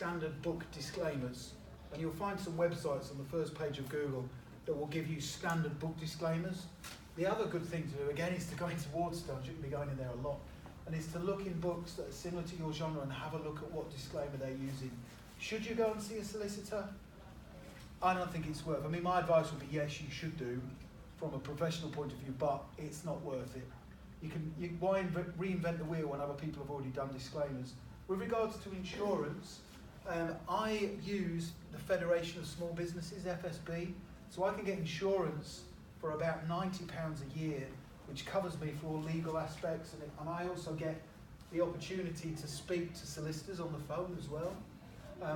standard book disclaimers. And you'll find some websites on the first page of Google that will give you standard book disclaimers. The other good thing to do, again, is to go into Waterstones. You can be going in there a lot. And is to look in books that are similar to your genre and have a look at what disclaimer they're using. Should you go and see a solicitor? I don't think it's worth. I mean, my advice would be yes, you should do from a professional point of view, but it's not worth it. Why reinvent the wheel when other people have already done disclaimers? With regards to insurance, I use the Federation of Small Businesses, FSB, so I can get insurance for about £90 a year, which covers me for all legal aspects, and I also get the opportunity to speak to solicitors on the phone as well,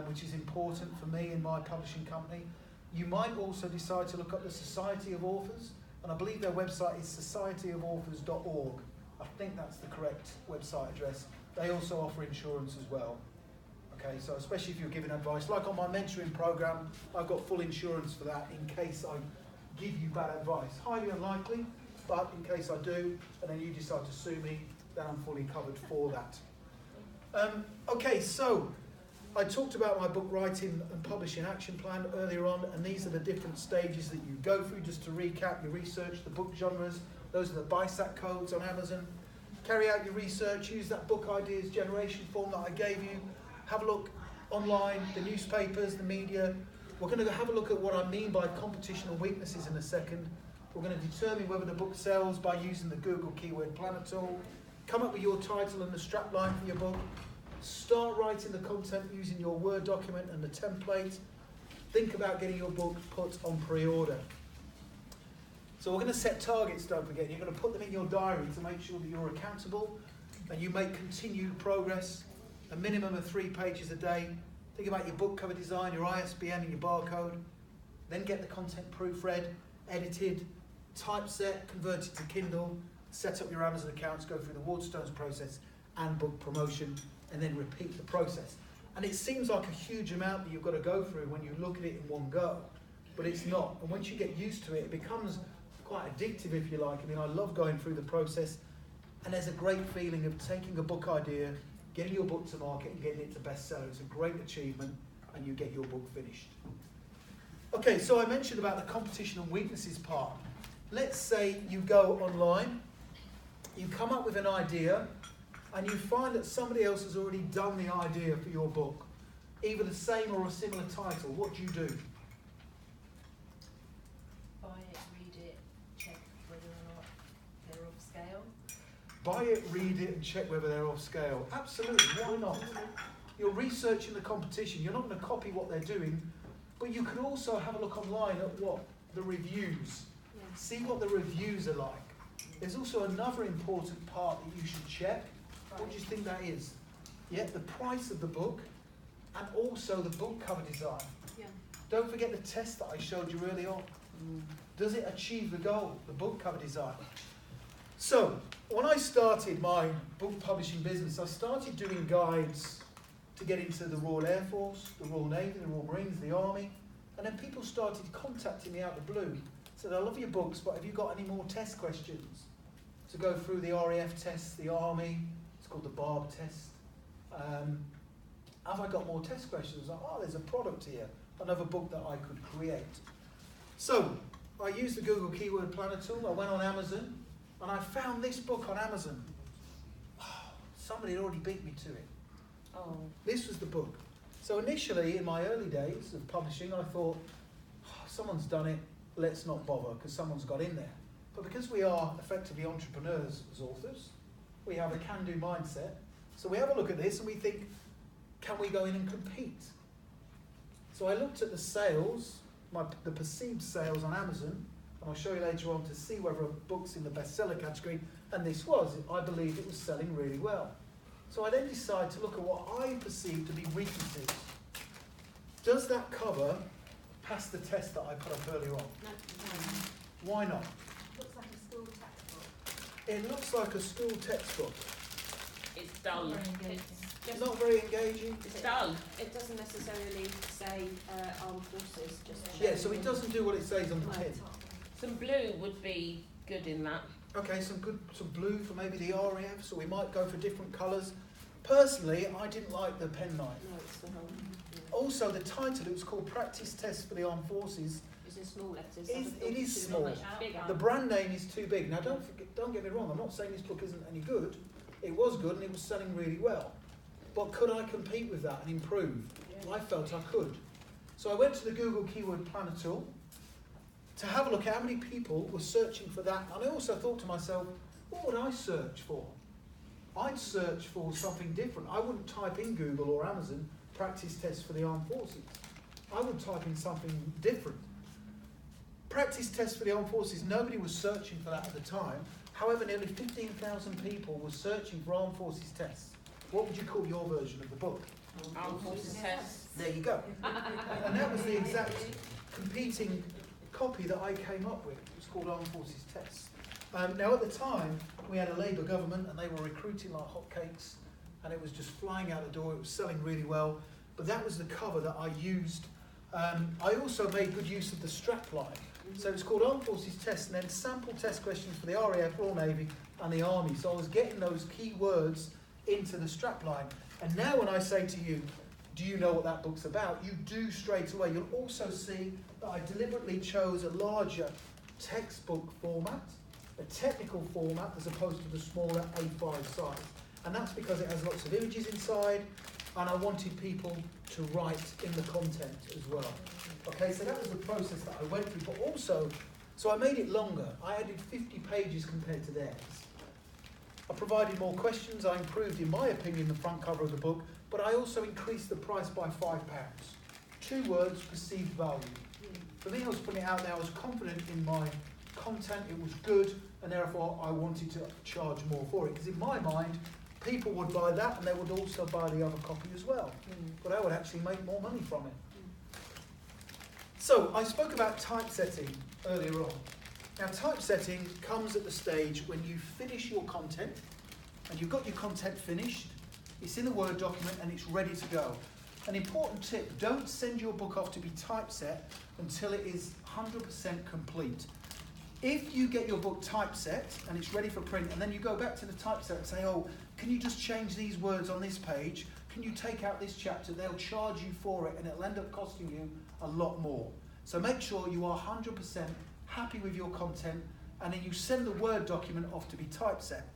which is important for me in my publishing company. You might also decide to look up the Society of Authors, and I believe their website is societyofauthors.org. I think that's the correct website address. They also offer insurance as well. Okay, so especially if you're giving advice, like on my mentoring program, I've got full insurance for that in case I give you bad advice. Highly unlikely, but in case I do, and then you decide to sue me, then I'm fully covered for that. Okay, so I talked about my book writing and publishing action plan earlier on, and these are the different stages that you go through. Just to recap, you research the book genres. Those are the BISAC codes on Amazon. Carry out your research, use that book ideas generation form that I gave you. Have a look online, the newspapers, the media. We're going to have a look at what I mean by competition and weaknesses in a second. We're going to determine whether the book sells by using the Google Keyword Planner tool. Come up with your title and the strapline for your book. Start writing the content using your Word document and the template. Think about getting your book put on pre-order. So we're going to set targets, don't forget. You're going to put them in your diary to make sure that you're accountable and you make continued progress. A minimum of 3 pages a day. Think about your book cover design, your ISBN and your barcode. Then get the content proofread, edited, typeset, converted to Kindle, set up your Amazon accounts, go through the Waterstones process and book promotion, and then repeat the process. And it seems like a huge amount that you've got to go through when you look at it in one go, but it's not. And once you get used to it, it becomes quite addictive, if you like. I mean, I love going through the process, and there's a great feeling of taking a book idea, getting your book to market and getting it to bestseller. It's a great achievement, and you get your book finished. Okay, so I mentioned about the competition and weaknesses part. Let's say you go online, you come up with an idea, and you find that somebody else has already done the idea for your book, either the same or a similar title. What do you do? Buy it, read it, check whether or not they're off scale. Buy it, read it, and check whether they're off scale. Absolutely, why not? You're researching the competition. You're not going to copy what they're doing, but you can also have a look online at what the reviews. Yeah. See what the reviews are like. There's also another important part that you should check. What do you think that is? Yeah, the price of the book and also the book cover design. Yeah. Don't forget the test that I showed you early on. Does it achieve the goal, the book cover design? So, when I started my book publishing business, I started doing guides to get into the Royal Air Force, the Royal Navy, the Royal Marines, the Army, and then people started contacting me out of the blue. Said, I love your books, but have you got any more test questions to go through the RAF tests, the Army? It's called the Barb test. Have I got more test questions? Like, oh, there's a product here, another book that I could create. So I used the Google Keyword Planner tool. I went on Amazon and I found this book on Amazon. Oh, somebody had already beat me to it. Oh. This was the book. So initially, in my early days of publishing, I thought, oh, someone's done it, let's not bother, because someone's got in there. But because we are effectively entrepreneurs as authors, we have a can-do mindset. So we have a look at this and we think, can we go in and compete? So I looked at the sales, the perceived sales on Amazon, and I'll show you later on to see whether a book's in the bestseller category, and this was. I believed it was selling really well. So I then decided to look at what I perceived to be weaknesses. Does that cover pass the test that I put up earlier on? No. Why not? Looks like a school textbook. It looks like a school textbook. It's dull. It's not very engaging. It's dull. It doesn't necessarily say armed forces. Just Yeah, so it doesn't do what it says on the tin. Some blue would be good in that. Okay, some blue for maybe the RAF, so we might go for different colours. Personally, I didn't like the penknife. No, it's the whole. also the title, it was called Practice Test for the Armed Forces. It's in small letters. It is small. Bigger. The brand name is too big. Now don't get me wrong, I'm not saying this book isn't any good. It was good and it was selling really well. But could I compete with that and improve? Yeah. I felt I could. So I went to the Google Keyword Planner tool to have a look at how many people were searching for that. And I also thought to myself, what would I search for? I'd search for something different. I wouldn't type in Google or Amazon, practice test for the armed forces. I would type in something different. Practice test for the armed forces, nobody was searching for that at the time. However, nearly 15,000 people were searching for armed forces tests. What would you call your version of the book? Armed Forces Test. There you go. And that was the exact competing copy that I came up with. It was called Armed Forces Tests. Now at the time, we had a Labour government and they were recruiting like hotcakes and it was just flying out the door. It was selling really well. But that was the cover that I used. I also made good use of the strapline. So it's called Armed Forces Test and then sample test questions for the RAF, Royal Navy and the Army. So I was getting those key words into the strapline. And now when I say to you, do you know what that book's about? You do straight away. You'll also see that I deliberately chose a larger textbook format, a technical format, as opposed to the smaller A5 size. And that's because it has lots of images inside, and I wanted people to write in the content as well. Okay, so that was the process that I went through, but also, so I made it longer. I added 50 pages compared to theirs. I provided more questions, I improved, in my opinion, the front cover of the book, but I also increased the price by £5. 2 words, perceived value. For me, I was putting it out there, I was confident in my content, it was good, and therefore I wanted to charge more for it. Because in my mind, people would buy that and they would also buy the other copy as well. But I would actually make more money from it. So, I spoke about typesetting earlier on. Now, typesetting comes at the stage when you finish your content, and you've got your content finished, it's in a Word document and it's ready to go. An important tip, don't send your book off to be typeset until it is 100% complete. If you get your book typeset and it's ready for print, and then you go back to the typeset and say, oh, can you just change these words on this page? Can you take out this chapter? They'll charge you for it and it'll end up costing you a lot more. So make sure you are 100% happy with your content, and then you send the Word document off to be typeset.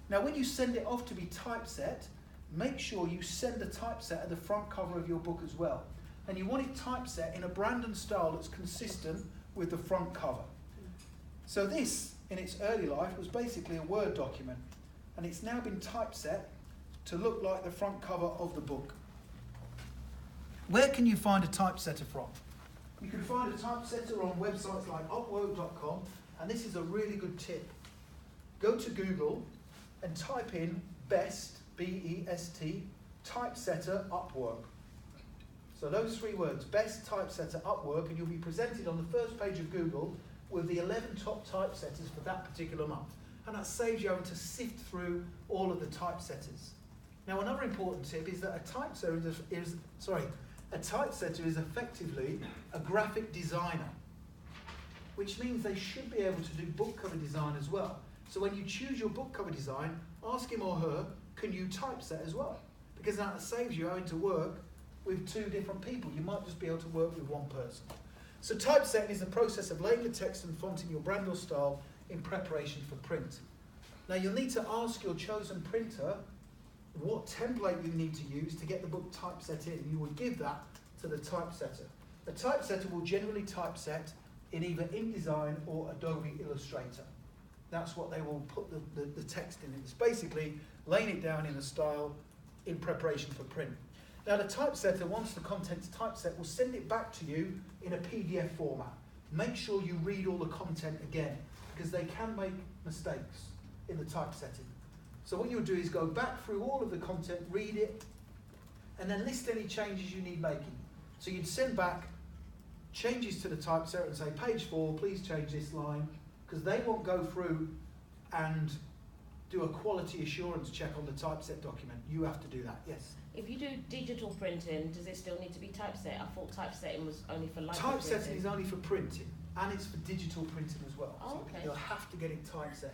Now when you send it off to be typeset, make sure you send the typeset at the front cover of your book as well. And you want it typeset in a brand and style that's consistent with the front cover. So this, in its early life, was basically a Word document, and it's now been typeset to look like the front cover of the book. Where can you find a typesetter from? You can find a typesetter on websites like upwork.com, and this is a really good tip. Go to Google and type in BEST, B-E-S-T, typesetter Upwork. So those 3 words, BEST typesetter Upwork, and you'll be presented on the first page of Google with the 11 top typesetters for that particular month. And that saves you having to sift through all of the typesetters. Now another important tip is that a typesetter is effectively a graphic designer, which means they should be able to do book cover design as well. So when you choose your book cover design, ask him or her, can you typeset as well? Because that saves you having to work with 2 different people. You might just be able to work with 1 person. So typesetting is the process of laying the text and font in your brand or style in preparation for print. Now you'll need to ask your chosen printer what template you need to use to get the book typeset in. You would give that to the typesetter. The typesetter will generally typeset in either InDesign or Adobe Illustrator. That's what they will put the text in. It's basically laying it down in a style in preparation for print. Now the typesetter, once the content's typeset, will send it back to you in a PDF format. Make sure you read all the content again, because they can make mistakes in the typesetting. So what you'll do is go back through all of the content, read it, and then list any changes you need making. So you'd send back changes to the typesetter and say, page 4, please change this line, because they won't go through and do a quality assurance check on the typeset document. You have to do that, yes. If you do digital printing, does it still need to be typeset? I thought typesetting was only for light Typesetting printing. is only for printing, and it's for digital printing as well. Oh, so okay. you'll have to get it typeset.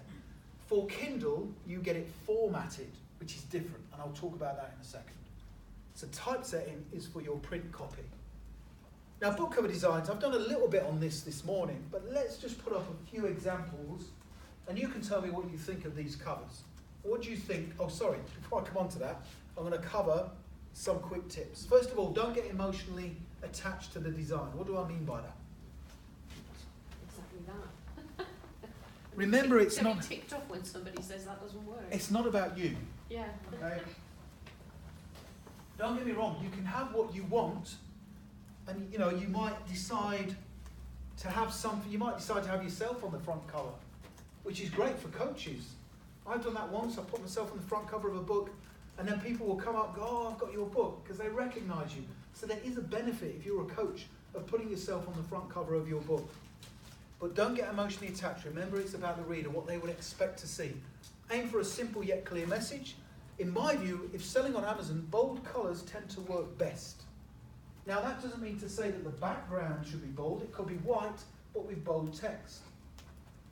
For Kindle, you get it formatted, which is different, and I'll talk about that in a second. So typesetting is for your print copy. Now, book cover designs, I've done a little bit on this morning, but let's just put up a few examples and you can tell me what you think of these covers. What do you think? Oh, sorry, before I come on to that, I'm going to cover some quick tips. First of all, don't get emotionally attached to the design. What do I mean by that? Exactly that. Remember, it's not... Get ticked off when somebody says that doesn't work. It's not about you, Yeah. okay? Don't get me wrong, you can have what you want, and you know, you might decide to have something, you might decide to have yourself on the front cover, which is great for coaches. I've done that once, I put myself on the front cover of a book, and then people will come up and go, oh, I've got your book, because they recognise you. So there is a benefit, if you're a coach, of putting yourself on the front cover of your book. But don't get emotionally attached. Remember, it's about the reader, what they would expect to see. Aim for a simple yet clear message. In my view, if selling on Amazon, bold colours tend to work best. Now, that doesn't mean to say that the background should be bold. It could be white, but with bold text.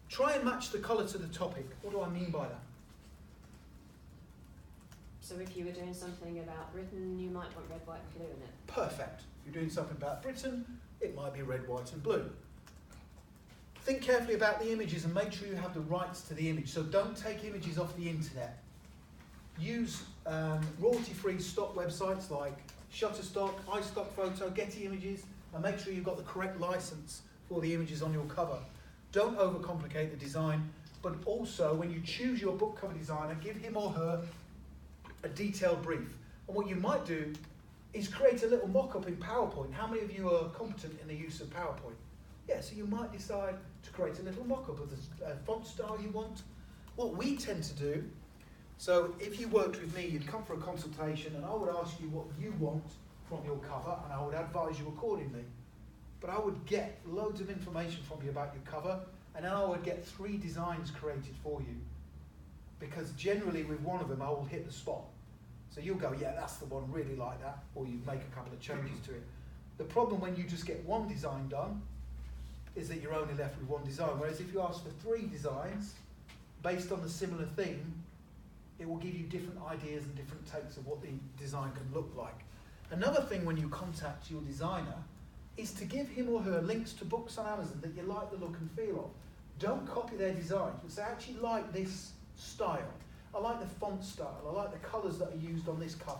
Try and match the colour to the topic. What do I mean by that? So if you were doing something about Britain, you might want red, white and blue in it. Perfect. If you're doing something about Britain, it might be red, white and blue. Think carefully about the images and make sure you have the rights to the image. So don't take images off the internet. Use royalty-free stock websites like Shutterstock, iStock Photo, Getty Images, and make sure you've got the correct license for the images on your cover. Don't overcomplicate the design, but also when you choose your book cover designer, give him or her a detailed brief. And what you might do is create a little mock-up in PowerPoint. How many of you are competent in the use of PowerPoint? Yeah, so you might decide to create a little mock-up of the font style you want. What we tend to do, so if you worked with me, you'd come for a consultation and I would ask you what you want from your cover and I would advise you accordingly. But I would get loads of information from you about your cover and then I would get 3 designs created for you. Because generally with one of them I will hit the spot. So you'll go, yeah, that's the one, really like that, or you make a couple of changes to it. The problem when you just get one design done is that you're only left with one design. Whereas if you ask for 3 designs based on the similar theme, it will give you different ideas and different takes of what the design can look like. Another thing when you contact your designer is to give him or her links to books on Amazon that you like the look and feel of. Don't copy their designs, but say, I actually like this style. I like the font style. I like the colours that are used on this cover.